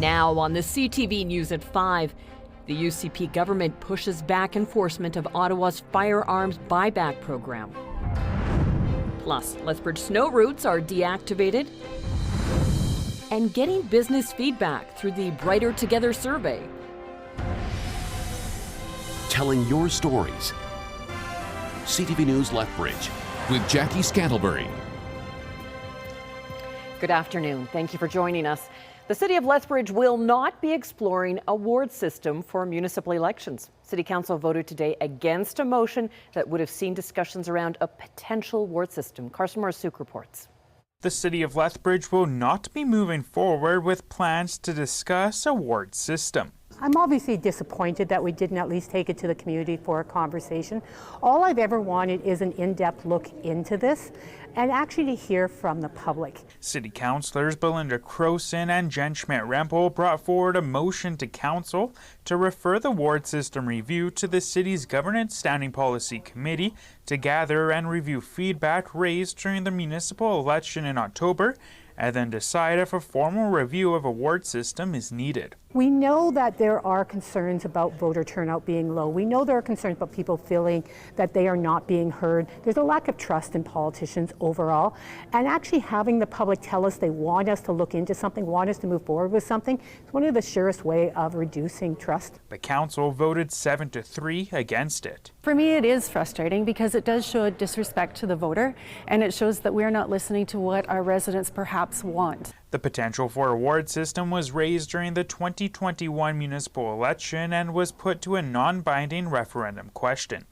Now on the CTV News at 5, the UCP government pushes back enforcement of Ottawa's Firearms buyback program. Plus, Lethbridge snow routes are deactivated. And getting business feedback through the Brighter Together survey. Telling your stories. CTV News Lethbridge with Jackie Scantlebury. Good afternoon. Thank you for joining us. The City of Lethbridge will not be exploring a ward system for municipal elections. City Council voted today against a motion that would have seen discussions around a potential ward system. Carson Marsouk reports. The City of Lethbridge will not be moving forward with plans to discuss a ward system. I'm obviously disappointed that we didn't at least take it to the community for a conversation. All I've ever wanted is an in-depth look into this and actually to hear from the public. City councillors Belinda Croson and Jen Schmidt-Rempel brought forward a motion to council to refer the ward system review to the city's Governance Standing Policy Committee to gather and review feedback raised during the municipal election in October and then decide if a formal review of a ward system is needed. We know that there are concerns about voter turnout being low. We know there are concerns about people feeling that they are not being heard. There's a lack of trust in politicians overall. And actually having the public tell us they want us to look into something, want us to move forward with something, is one of the surest way of reducing trust. The council voted 7-3 against it. For me, it is frustrating because it does show a disrespect to the voter, and it shows that we're not listening to what our residents perhaps want. The potential for a ward system was raised during the 2021 municipal election and was put to a non-binding referendum question.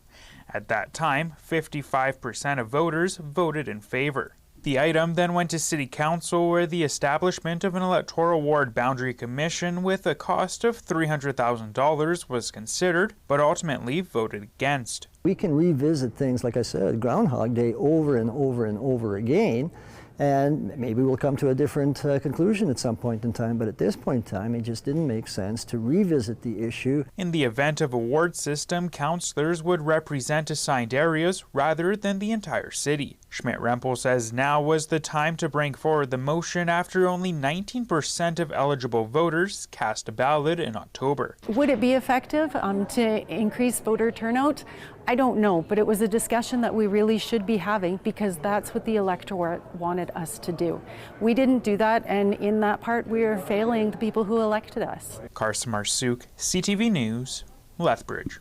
At that time, 55% of voters voted in favor. The item then went to City Council, where the establishment of an electoral ward boundary commission with a cost of $300,000 was considered, but ultimately voted against. We can revisit things, like I said, Groundhog Day over and over and over again, and maybe we'll come to a different conclusion at some point in time, but at this point in time, it just didn't make sense to revisit the issue. In the event of a ward system, councillors would represent assigned areas rather than the entire city. Schmidt-Rempel says now was the time to bring forward the motion after only 19% of eligible voters cast a ballot in October. Would it be effective to increase voter turnout? I don't know, but it was a discussion that we really should be having because that's what the electorate wanted us to do. We didn't do that, and in that part, we are failing the people who elected us. Carson Marsouk, CTV News, Lethbridge.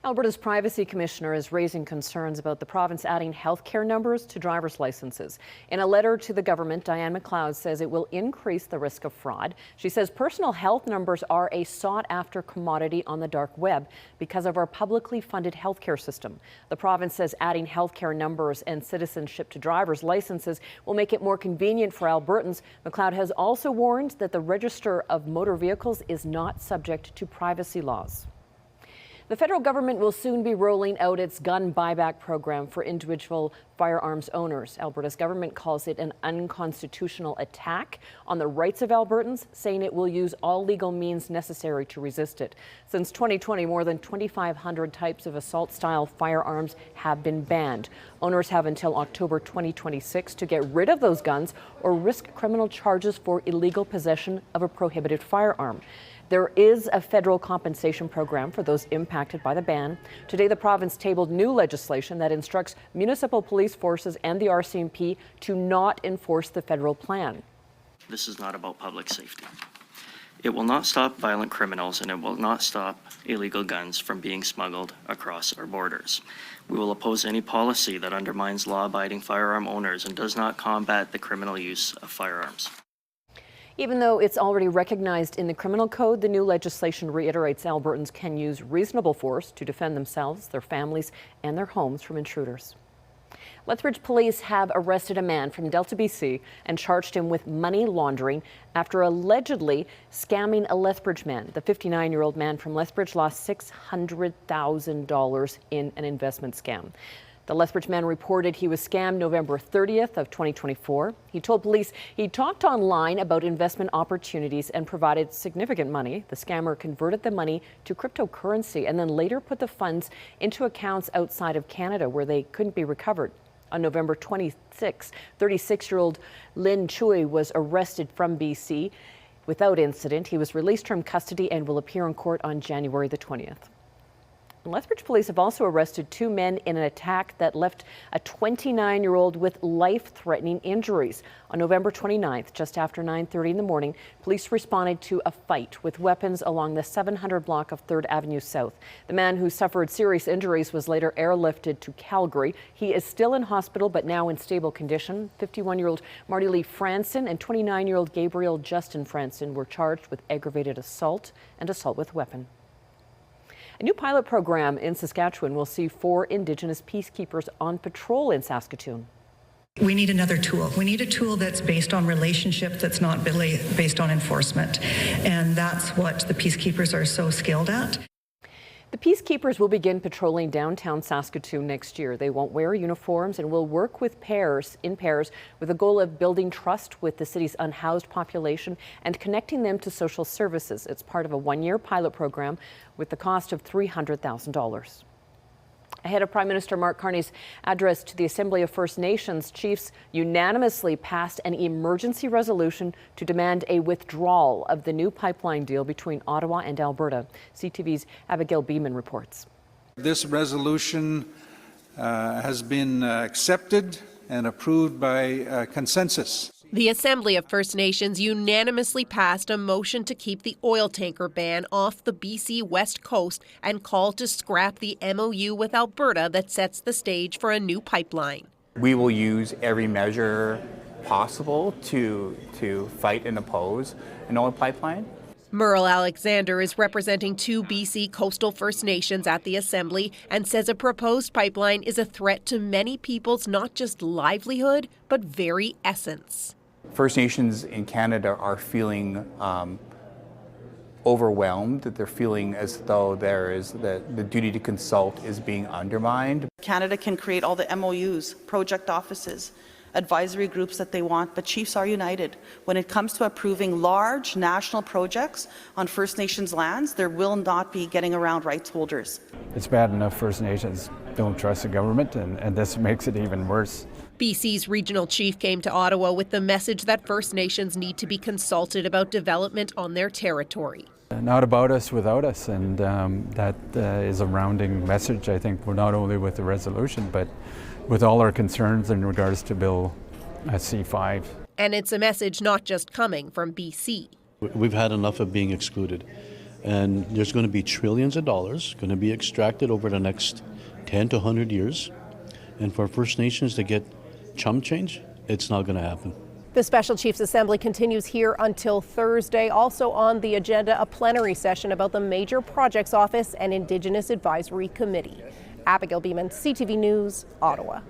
Alberta's Privacy Commissioner is raising concerns about the province adding healthcare numbers to driver's licenses. In a letter to the government, Diane McLeod says it will increase the risk of fraud. She says personal health numbers are a sought-after commodity on the dark web because of our publicly funded healthcare system. The province says adding healthcare numbers and citizenship to driver's licenses will make it more convenient for Albertans. McLeod has also warned that the Register of Motor Vehicles is not subject to privacy laws. The federal government will soon be rolling out its gun buyback program for individual firearms owners. Alberta's government calls it an unconstitutional attack on the rights of Albertans, saying it will use all legal means necessary to resist it. Since 2020, more than 2,500 types of assault-style firearms have been banned. Owners have until October 2026 to get rid of those guns or risk criminal charges for illegal possession of a prohibited firearm. There is a federal compensation program for those impacted by the ban. Today, the province tabled new legislation that instructs municipal police forces and the RCMP to not enforce the federal plan. This is not about public safety. It will not stop violent criminals, and it will not stop illegal guns from being smuggled across our borders. We will oppose any policy that undermines law-abiding firearm owners and does not combat the criminal use of firearms. Even though it's already recognized in the criminal code, the new legislation reiterates Albertans can use reasonable force to defend themselves, their families, and their homes from intruders. Lethbridge police have arrested a man from Delta, BC and charged him with money laundering after allegedly scamming a Lethbridge man. The 59-year-old man from Lethbridge lost $600,000 in an investment scam. The Lethbridge man reported he was scammed November 30th of 2024. He told police he talked online about investment opportunities and provided significant money. The scammer converted the money to cryptocurrency and then later put the funds into accounts outside of Canada where they couldn't be recovered. On November 26, 36-year-old Lynn Choi was arrested from BC. without incident. He was released from custody and will appear in court on January the 20th. Lethbridge police have also arrested 2 men in an attack that left a 29-year-old with life-threatening injuries. On November 29th, just after 9:30 in the morning, police responded to a fight with weapons along the 700 block of 3rd Avenue South. The man who suffered serious injuries was later airlifted to Calgary. He is still in hospital but now in stable condition. 51-year-old Marty Lee Franson and 29-year-old Gabriel Justin Franson were charged with aggravated assault and assault with weapon. A new pilot program in Saskatchewan will see 4 Indigenous peacekeepers on patrol in Saskatoon. We need another tool. We need a tool that's based on relationship, that's not based on enforcement. And that's what the peacekeepers are so skilled at. The peacekeepers will begin patrolling downtown Saskatoon next year. They won't wear uniforms and will work with in pairs with the goal of building trust with the city's unhoused population and connecting them to social services. It's part of a 1-year pilot program with the cost of $300,000. Ahead of Prime Minister Mark Carney's address to the Assembly of First Nations, chiefs unanimously passed an emergency resolution to demand a withdrawal of the new pipeline deal between Ottawa and Alberta. CTV's Abigail Beeman reports. This resolution has been accepted and approved by consensus. The Assembly of First Nations unanimously passed a motion to keep the oil tanker ban off the BC West Coast and called to scrap the MOU with Alberta that sets the stage for a new pipeline. We will use every measure possible to fight and oppose an oil pipeline. Merle Alexander is representing 2 BC coastal First Nations at the Assembly and says a proposed pipeline is a threat to many people's not just livelihood, but very essence. First Nations in Canada are feeling overwhelmed, that they're feeling as though the duty to consult is being undermined. Canada can create all the MOUs, project offices, advisory groups that they want, but chiefs are united. When it comes to approving large national projects on First Nations lands, there will not be getting around rights holders. It's bad enough First Nations don't trust the government, and this makes it even worse. BC's regional chief came to Ottawa with the message that First Nations need to be consulted about development on their territory. Not about us, without us, and that is a rounding message, I think, not only with the resolution, but with all our concerns in regards to Bill C-5. And it's a message not just coming from BC. We've had enough of being excluded, and there's going to be trillions of dollars going to be extracted over the next 10 to 100 years, and for First Nations to get chump change, it's not going to happen. The Special Chiefs Assembly continues here until Thursday. Also on the agenda, a plenary session about the Major Projects Office and Indigenous Advisory Committee. Abigail Beeman, CTV News, Ottawa.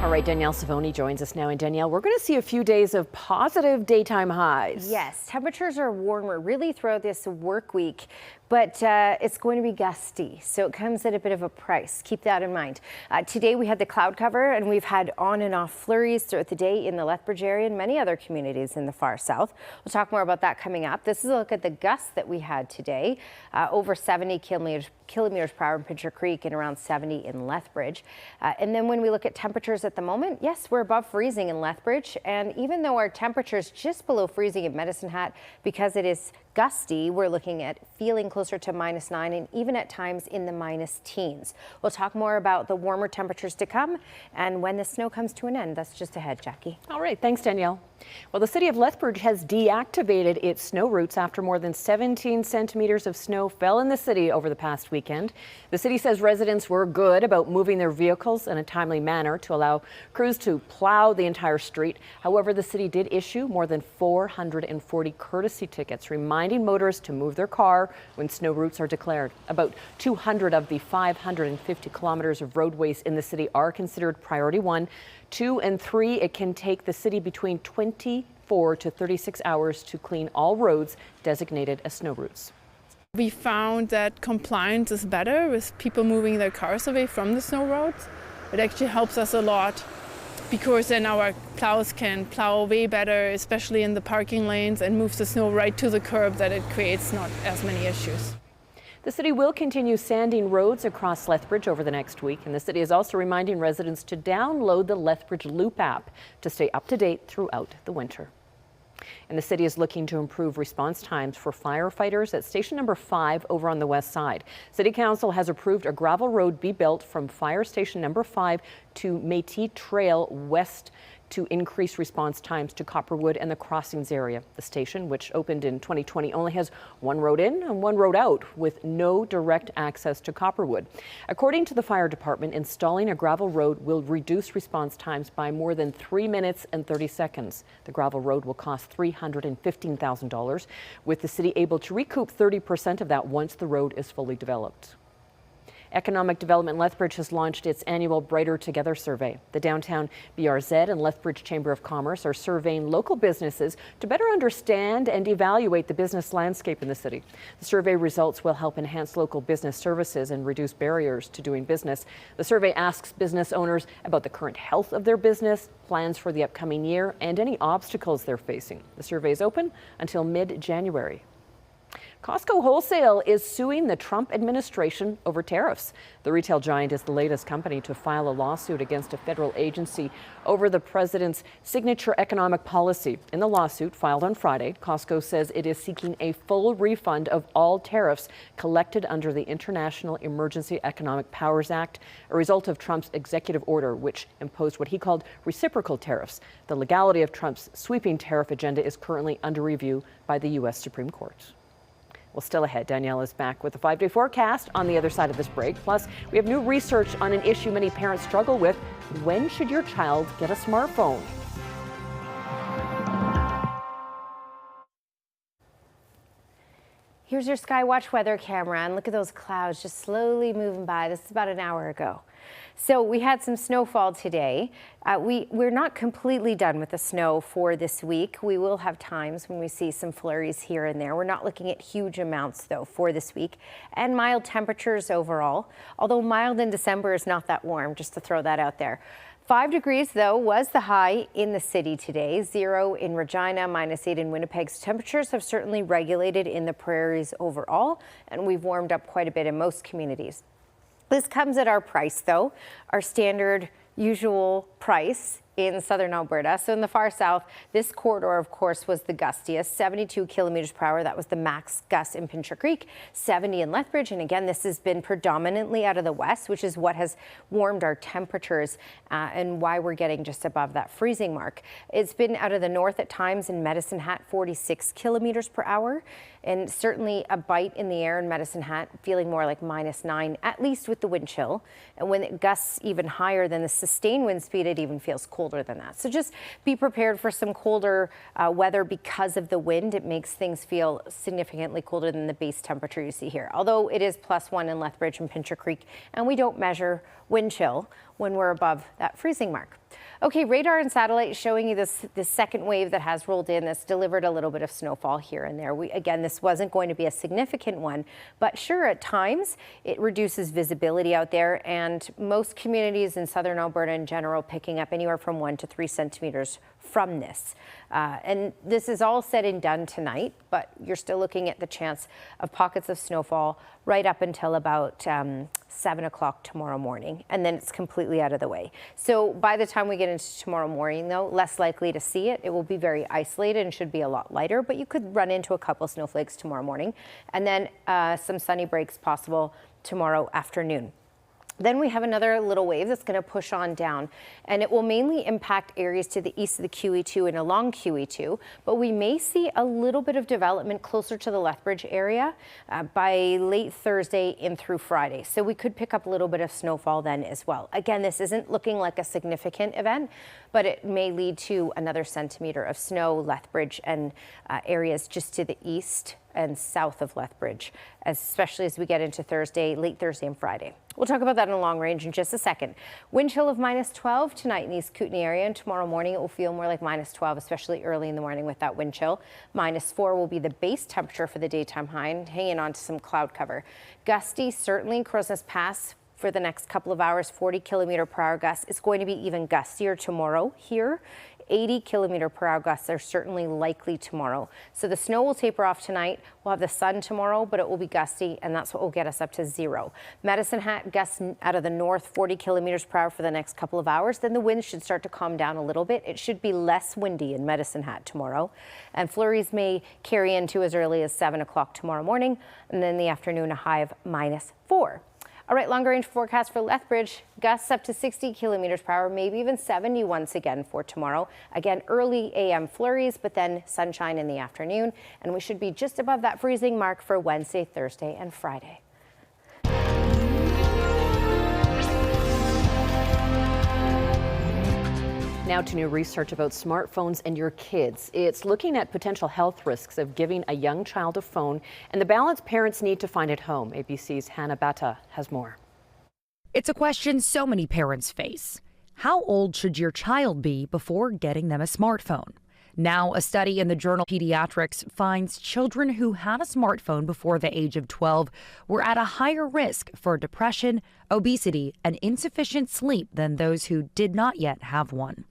All right, Danielle Savoni joins us now. And Danielle, we're going to see a few days of positive daytime highs. Yes, temperatures are warmer really throughout this work week, but it's going to be gusty, so it comes at a bit of a price. Keep that in mind. Today we had the cloud cover, and we've had on and off flurries throughout the day in the Lethbridge area and many other communities in the far south. We'll talk more about that coming up. This is a look at the gusts that we had today. Over 70 kilometers per hour in Pincher Creek and around 70 in Lethbridge. And then when we look at temperatures at the moment, yes, we're above freezing in Lethbridge. And even though our temperature is just below freezing in Medicine Hat, because it is gusty, we're looking at feeling closer to -9 and even at times in the minus teens. We'll talk more about the warmer temperatures to come and when the snow comes to an end. That's just ahead, Jackie. All right, thanks, Danielle. Well, the city of Lethbridge has deactivated its snow routes after more than 17 centimeters of snow fell in the city over the past weekend. The city says residents were good about moving their vehicles in a timely manner to allow crews to plow the entire street. However, the city did issue more than 440 courtesy tickets, reminding motorists to move their car when snow routes are declared. About 200 of the 550 kilometers of roadways in the city are considered priority 1, 2, and 3. It can take the city between 24 to 36 hours to clean all roads designated as snow routes. We found that compliance is better with people moving their cars away from the snow roads. It actually helps us a lot because then our plows can plow way better, especially in the parking lanes, and move the snow right to the curb, that it creates not as many issues. The city will continue sanding roads across Lethbridge over the next week, and the city is also reminding residents to download the Lethbridge Loop app to stay up to date throughout the winter. And the city is looking to improve response times for firefighters at station number 5 over on the west side. City Council has approved a gravel road be built from fire station number 5 to Métis Trail West to increase response times to Copperwood and the crossings area. The station, which opened in 2020, only has one road in and one road out with no direct access to Copperwood. According to the fire department, installing a gravel road will reduce response times by more than 3 minutes and 30 seconds. The gravel road will cost $315,000, with the city able to recoup 30% of that once the road is fully developed. Economic Development Lethbridge has launched its annual Brighter Together survey. The downtown BRZ and Lethbridge Chamber of Commerce are surveying local businesses to better understand and evaluate the business landscape in the city. The survey results will help enhance local business services and reduce barriers to doing business. The survey asks business owners about the current health of their business, plans for the upcoming year, and any obstacles they're facing. The survey is open until mid-January. Costco Wholesale is suing the Trump administration over tariffs. The retail giant is the latest company to file a lawsuit against a federal agency over the president's signature economic policy. In the lawsuit filed on Friday, Costco says it is seeking a full refund of all tariffs collected under the International Emergency Economic Powers Act, a result of Trump's executive order, which imposed what he called reciprocal tariffs. The legality of Trump's sweeping tariff agenda is currently under review by the U.S. Supreme Court. Well, still ahead, Danielle is back with a 5-day forecast on the other side of this break. Plus, we have new research on an issue many parents struggle with. When should your child get a smartphone? Here's your Skywatch weather camera, and look at those clouds just slowly moving by. This is about an hour ago. So we had some snowfall today. We're not completely done with the snow for this week. We will have times when we see some flurries here and there. We're not looking at huge amounts, though, for this week. And mild temperatures overall, although mild in December is not that warm, just to throw that out there. 5 degrees, though, was the high in the city today. 0 in Regina, -8 in Winnipeg. So temperatures have certainly regulated in the prairies overall, and we've warmed up quite a bit in most communities. This comes at our price, though, our standard usual price in southern Alberta. So in the far south, this corridor, of course, was the gustiest, 72 kilometers per hour. That was the max gust in Pincher Creek, 70 in Lethbridge. And again, this has been predominantly out of the west, which is what has warmed our temperatures and why we're getting just above that freezing mark. It's been out of the north at times in Medicine Hat, 46 kilometers per hour. And certainly a bite in the air in Medicine Hat, feeling more like -9, at least with the wind chill. And when it gusts even higher than the sustained wind speed, it even feels colder than that. So just be prepared for some colder weather because of the wind. It makes things feel significantly colder than the base temperature you see here. Although it is +1 in Lethbridge and Pincher Creek, and we don't measure wind chill when we're above that freezing mark. Okay, radar and satellite showing you this second wave that has rolled in that's delivered a little bit of snowfall here and there. Again, this wasn't going to be a significant one, but sure, at times it reduces visibility out there, and most communities in southern Alberta in general picking up anywhere from 1 to 3 centimeters from this. And this is all said and done tonight, but you're still looking at the chance of pockets of snowfall right up until about 7 o'clock tomorrow morning, and then it's completely out of the way. So by the time we get into tomorrow morning, though, less likely to see it. It will be very isolated and should be a lot lighter, but you could run into a couple snowflakes tomorrow morning, and then some sunny breaks possible tomorrow afternoon. Then we have another little wave that's going to push on down, and it will mainly impact areas to the east of the QE2 and along QE2, but we may see a little bit of development closer to the Lethbridge area by late Thursday in through Friday. So we could pick up a little bit of snowfall then as well. Again, this isn't looking like a significant event, but it may lead to another centimeter of snow, Lethbridge and areas just to the east and south of Lethbridge, especially as we get into Thursday, late Thursday and Friday. We'll talk about that in long range in just a second. Wind chill of -12 tonight in the East Kootenay area, and tomorrow morning it will feel more like -12, especially early in the morning with that wind chill. -4 will be the base temperature for the daytime high, and hanging on to some cloud cover. Gusty, certainly in Crowsnest Pass for the next couple of hours, 40 kilometer per hour gusts. It's going to be even gustier tomorrow here 80-kilometer-per-hour gusts are certainly likely tomorrow. So the snow will taper off tonight. We'll have the sun tomorrow, but it will be gusty, and that's what will get us up to 0. Medicine Hat gusts out of the north, 40 kilometers per hour for the next couple of hours. Then the winds should start to calm down a little bit. It should be less windy in Medicine Hat tomorrow. And flurries may carry into as early as 7 o'clock tomorrow morning, and then in the afternoon a high of -4. All right, longer range forecast for Lethbridge. Gusts up to 60 kilometers per hour, maybe even 70 once again for tomorrow. Again, early AM flurries, but then sunshine in the afternoon. And we should be just above that freezing mark for Wednesday, Thursday, and Friday. Now to new research about smartphones and your kids. It's looking at potential health risks of giving a young child a phone and the balance parents need to find at home. ABC's Hannah Batta has more. It's a question so many parents face. How old should your child be before getting them a smartphone? Now, a study in the journal Pediatrics finds children who had a smartphone before the age of 12 were at a higher risk for depression, obesity, and insufficient sleep than those who did not yet have one.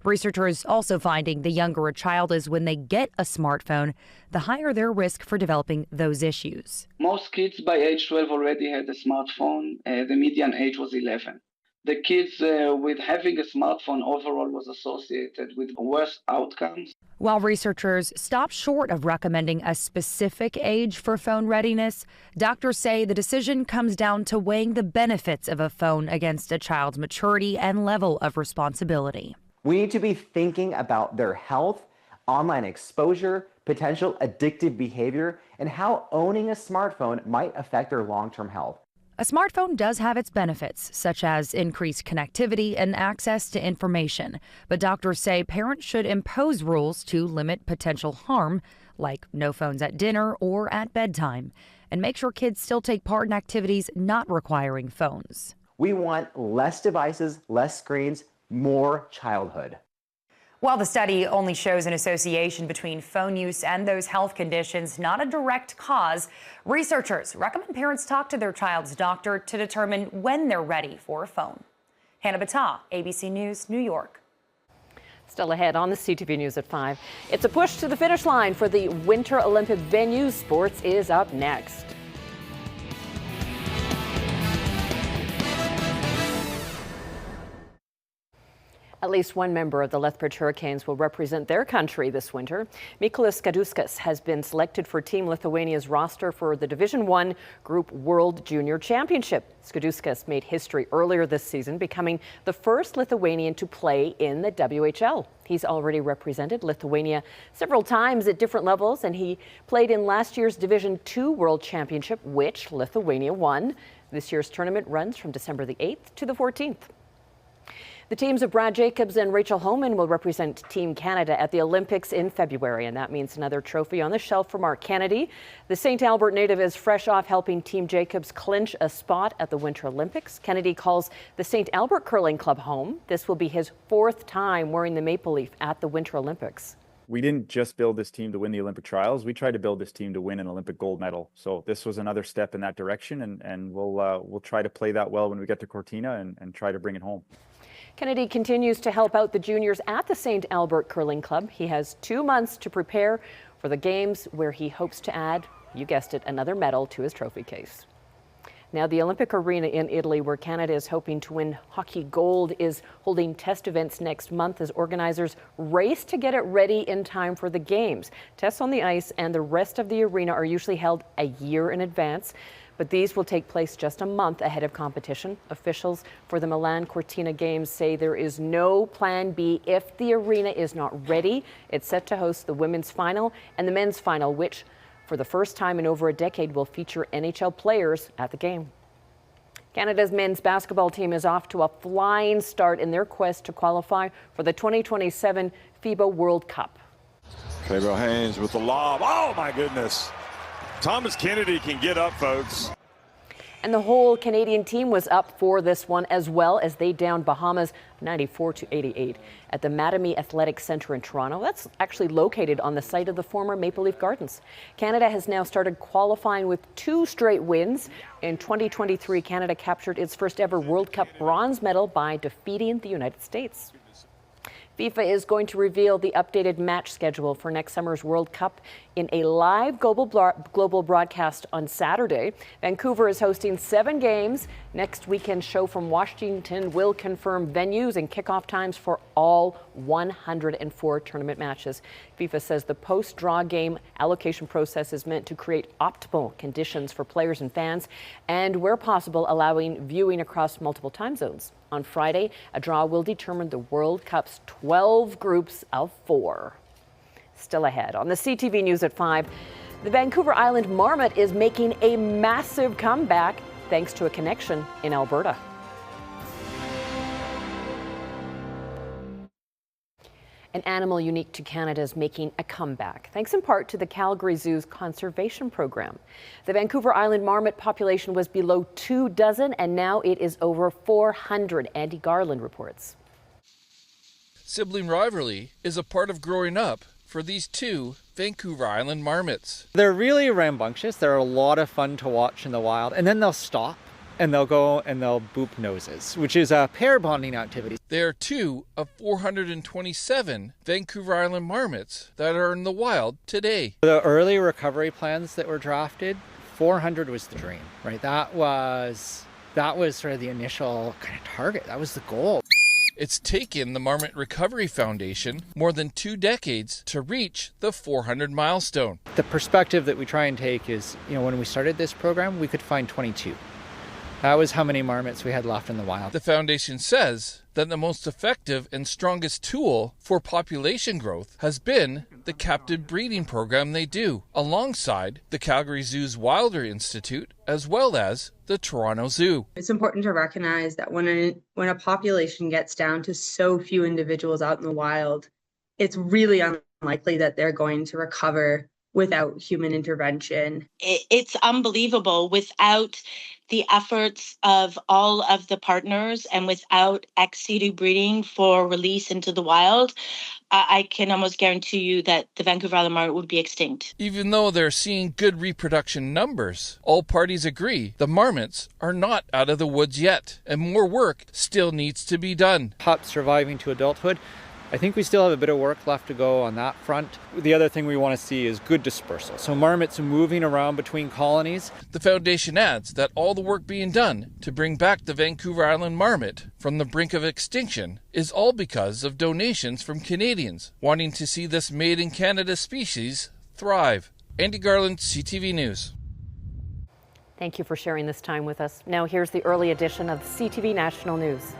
Researchers also finding the younger a child is when they get a smartphone, the higher their risk for developing those issues. Most kids by age 12 already had a smartphone. The median age was 11. The kids with having a smartphone overall was associated with worse outcomes. While researchers stop short of recommending a specific age for phone readiness, doctors say the decision comes down to weighing the benefits of a phone against a child's maturity and level of responsibility. We need to be thinking about their health, online exposure, potential addictive behavior, and how owning a smartphone might affect their long-term health. A smartphone does have its benefits, such as increased connectivity and access to information. But doctors say parents should impose rules to limit potential harm, like no phones at dinner or at bedtime, and make sure kids still take part in activities not requiring phones. We want less devices, less screens, more childhood. While the study only shows an association between phone use and those health conditions, not a direct cause, researchers recommend parents talk to their child's doctor to determine when they're ready for a phone. Hannah Batta, ABC News, New York. Still ahead on the CTV News at 5. It's a push to the finish line for the Winter Olympic venues. Sports is up next. At least one member of the Lethbridge Hurricanes will represent their country this winter. Mykolas Skaduckas has been selected for Team Lithuania's roster for the Division I Group World Junior Championship. Skaduckas made history earlier this season, becoming the first Lithuanian to play in the WHL. He's already represented Lithuania several times at different levels, and he played in last year's Division II World Championship, which Lithuania won. This year's tournament runs from December the 8th to the 14th. The teams of Brad Jacobs and Rachel Homan will represent Team Canada at the Olympics in February, and that means another trophy on the shelf for Mark Kennedy. The St. Albert native is fresh off helping Team Jacobs clinch a spot at the Winter Olympics. Kennedy calls the St. Albert Curling Club home. This will be his 4th time wearing the maple leaf at the Winter Olympics. We didn't just build this team to win the Olympic trials. We tried to build this team to win an Olympic gold medal. So this was another step in that direction, and we'll try to play that well when we get to Cortina and try to bring it home. Kennedy continues to help out the juniors at the St. Albert Curling Club. He has 2 months to prepare for the games where he hopes to add, you guessed it, another medal to his trophy case. Now, the Olympic Arena in Italy, where Canada is hoping to win hockey gold, is holding test events next month as organizers race to get it ready in time for the games. Tests on the ice and the rest of the arena are usually held a year in advance, but these will take place just a month ahead of competition. Officials for the Milan Cortina Games say there is no plan B if the arena is not ready. It's set to host the women's final and the men's final, which for the first time in over a decade will feature NHL players at the game. Canada's men's basketball team is off to a flying start in their quest to qualify for the 2027 FIBA World Cup. Gabriel Haynes with the lob. Oh my goodness. Thomas Kennedy can get up, folks. And the whole Canadian team was up for this one as well as they downed Bahamas 94-88 at the Mattamy Athletic Centre in Toronto. That's actually located on the site of the former Maple Leaf Gardens. Canada has now started qualifying with 2 straight wins. In 2023, Canada captured its first ever World Cup bronze medal by defeating the United States. FIFA is going to reveal the updated match schedule for next summer's World Cup in a live global broadcast on Saturday. Vancouver is hosting 7 games. Next weekend's show from Washington will confirm venues and kickoff times for all 104 tournament matches. FIFA says the post-draw game allocation process is meant to create optimal conditions for players and fans, and where possible, allowing viewing across multiple time zones. On Friday, a draw will determine the World Cup's 12 groups of 4. Still ahead on the CTV News at 5, the Vancouver Island Marmot is making a massive comeback thanks to a connection in Alberta. An animal unique to Canada is making a comeback, thanks in part to the Calgary Zoo's conservation program. The Vancouver Island marmot population was below 2 dozen, and now it is over 400, Andy Garland reports. Sibling rivalry is a part of growing up for these 2 Vancouver Island marmots. They're really rambunctious. They're a lot of fun to watch in the wild, and then they'll stop and they'll go and they'll boop noses, which is a pair bonding activity. They are 2 of 427 Vancouver Island marmots that are in the wild today. The early recovery plans that were drafted, 400 was the dream, right? That was sort of the initial kind of target. That was the goal. It's taken the Marmot Recovery Foundation more than 2 decades to reach the 400 milestone. The perspective that we try and take is, when we started this program, we could find 22. That was how many marmots we had left in the wild. The foundation says that the most effective and strongest tool for population growth has been the captive breeding program they do, alongside the Calgary Zoo's Wilder Institute, as well as the Toronto Zoo. It's important to recognize that when a population gets down to so few individuals out in the wild, it's really unlikely that they're going to recover without human intervention. It's unbelievable. Without the efforts of all of the partners and without ex-situ breeding for release into the wild, I can almost guarantee you that the Vancouver Island marmot would be extinct. Even though they're seeing good reproduction numbers, all parties agree the marmots are not out of the woods yet, and more work still needs to be done. Pups surviving to adulthood, I think we still have a bit of work left to go on that front. The other thing we want to see is good dispersal. So marmots moving around between colonies. The foundation adds that all the work being done to bring back the Vancouver Island marmot from the brink of extinction is all because of donations from Canadians wanting to see this made-in-Canada species thrive. Andy Garland, CTV News. Thank you for sharing this time with us. Now here's the early edition of CTV National News.